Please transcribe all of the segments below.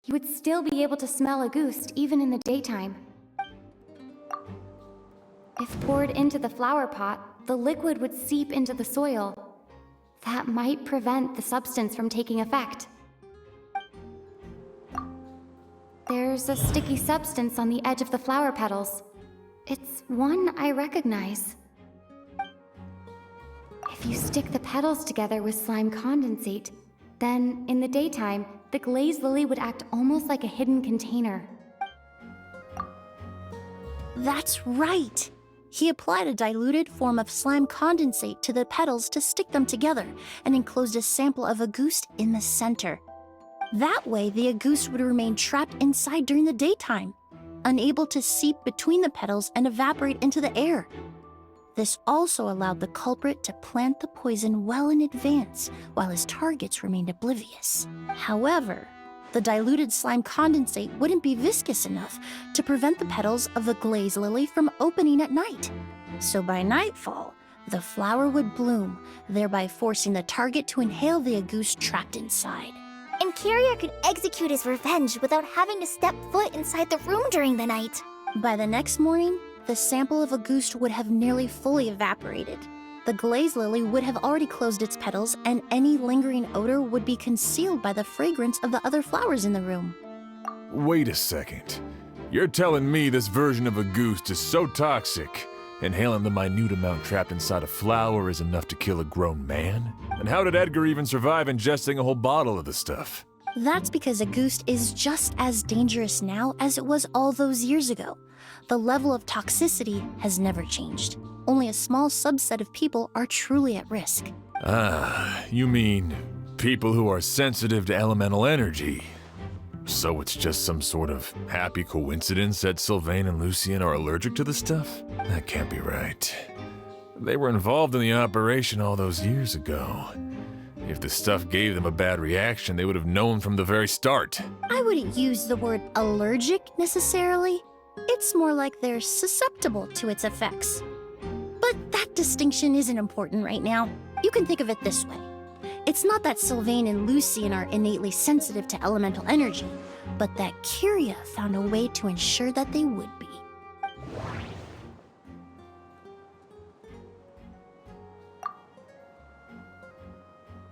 You would still be able to smell Auguste even in the daytime. If poured into the flower pot, the liquid would seep into the soil. That might prevent the substance from taking effect. There's a sticky substance on the edge of the flower petals. It's one I recognize. If you stick the petals together with slime condensate, then in the daytime, the glazed lily would act almost like a hidden container. That's right! He applied a diluted form of slime condensate to the petals to stick them together and enclosed a sample of Auguste in the center. That way, the Auguste would remain trapped inside during the daytime, unable to seep between the petals and evaporate into the air. This also allowed the culprit to plant the poison well in advance while his targets remained oblivious. However, the diluted slime condensate wouldn't be viscous enough to prevent the petals of the glazed lily from opening at night. So by nightfall, the flower would bloom, thereby forcing the target to inhale the Auguste trapped inside. And Kyria could execute his revenge without having to step foot inside the room during the night. By the next morning, the sample of Auguste would have nearly fully evaporated. The glazed lily would have already closed its petals, and any lingering odor would be concealed by the fragrance of the other flowers in the room. Wait a second. You're telling me this version of Auguste is so toxic, inhaling the minute amount trapped inside a flower is enough to kill a grown man? And how did Edgar even survive ingesting a whole bottle of the stuff? That's because Auguste is just as dangerous now as it was all those years ago. The level of toxicity has never changed. Only a small subset of people are truly at risk. Ah, you mean people who are sensitive to elemental energy. So it's just some sort of happy coincidence that Sylvain and Lucien are allergic to the stuff? That can't be right. They were involved in the operation all those years ago. If the stuff gave them a bad reaction, they would have known from the very start. I wouldn't use the word allergic necessarily. It's more like they're susceptible to its effects. But that distinction isn't important right now. You can think of it this way. It's not that Sylvain and Lucien are innately sensitive to elemental energy, but that Kyria found a way to ensure that they would be.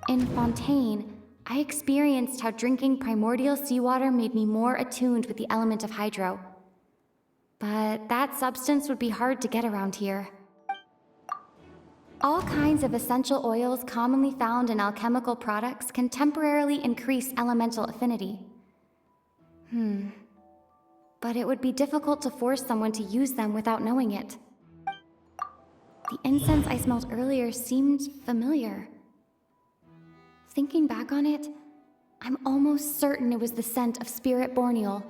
In Fontaine, I experienced how drinking primordial seawater made me more attuned with the element of hydro. But that substance would be hard to get around here. All kinds of essential oils commonly found in alchemical products can temporarily increase elemental affinity. But it would be difficult to force someone to use them without knowing it. The incense I smelled earlier seemed familiar. Thinking back on it, I'm almost certain it was the scent of spirit borneal.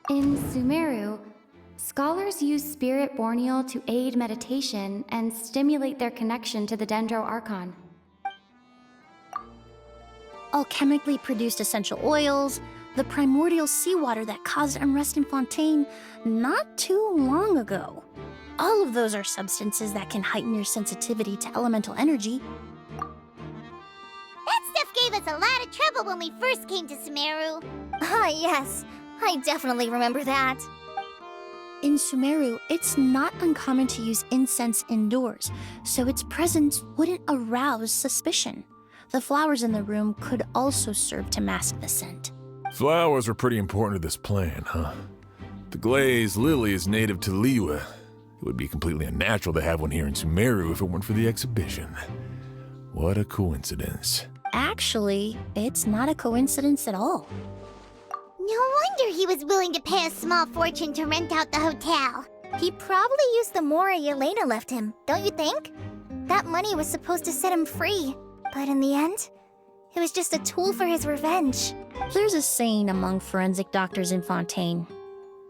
In Sumeru, scholars use spirit borneal to aid meditation and stimulate their connection to the Dendro Archon. Alchemically produced essential oils, the primordial seawater that caused unrest in Fontaine not too long ago. All of those are substances that can heighten your sensitivity to elemental energy. That stuff gave us a lot of trouble when we first came to Sumeru. Ah, yes. I definitely remember that. In Sumeru, it's not uncommon to use incense indoors, so its presence wouldn't arouse suspicion. The flowers in the room could also serve to mask the scent. Flowers were pretty important to this plan, huh? The glazed lily is native to Liyue. It would be completely unnatural to have one here in Sumeru if it weren't for the exhibition. What a coincidence. Actually, it's not a coincidence at all. No wonder he was willing to pay a small fortune to rent out the hotel. He probably used the mora Yelena left him, don't you think? That money was supposed to set him free, but in the end, it was just a tool for his revenge. There's a saying among forensic doctors in Fontaine.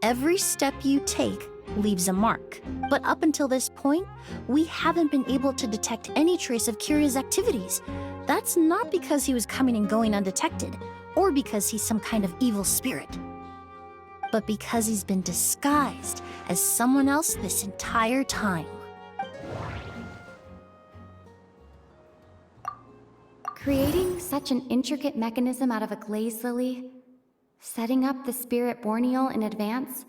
Every step you take leaves a mark. But up until this point, we haven't been able to detect any trace of Kyria's activities. That's not because he was coming and going undetected, or because he's some kind of evil spirit, but because he's been disguised as someone else this entire time. Creating such an intricate mechanism out of a glazed lily, setting up the spirit Borneal in advance,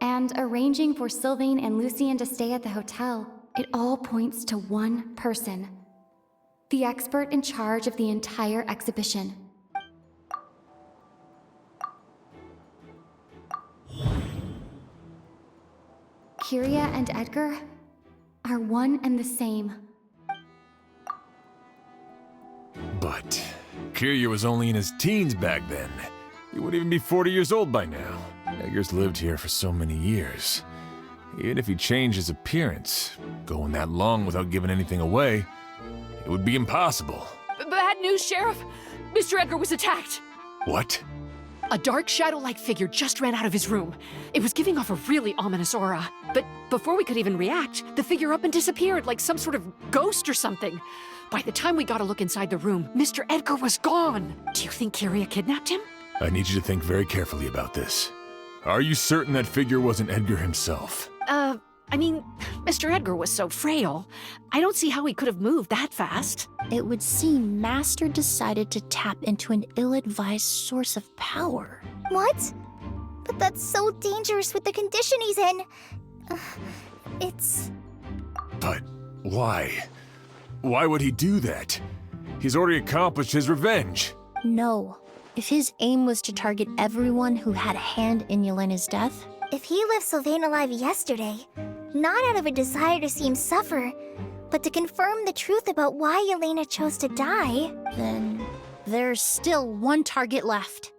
and arranging for Sylvain and Lucien to stay at the hotel. It all points to one person, the expert in charge of the entire exhibition. Kyria and Edgar are one and the same. But Kyria was only in his teens back then. He wouldn't even be 40 years old by now. Edgar's lived here for so many years. Even if he changed his appearance, going that long without giving anything away, it would be impossible. Bad news, Sheriff! Mr. Edgar was attacked! What? A dark shadow-like figure just ran out of his room. It was giving off a really ominous aura. But before we could even react, the figure up and disappeared like some sort of ghost or something. By the time we got a look inside the room, Mr. Edgar was gone. Do you think Kyria kidnapped him? I need you to think very carefully about this. Are you certain that figure wasn't Edgar himself? I mean, Mr. Edgar was so frail. I don't see how he could have moved that fast. It would seem Master decided to tap into an ill-advised source of power. What? But that's so dangerous with the condition he's in. It's... But why? Why would he do that? He's already accomplished his revenge. No. If his aim was to target everyone who had a hand in Yelena's death, If he left Sylvain alive yesterday, not out of a desire to see him suffer, but to confirm the truth about why Yelena chose to die, then there's still one target left.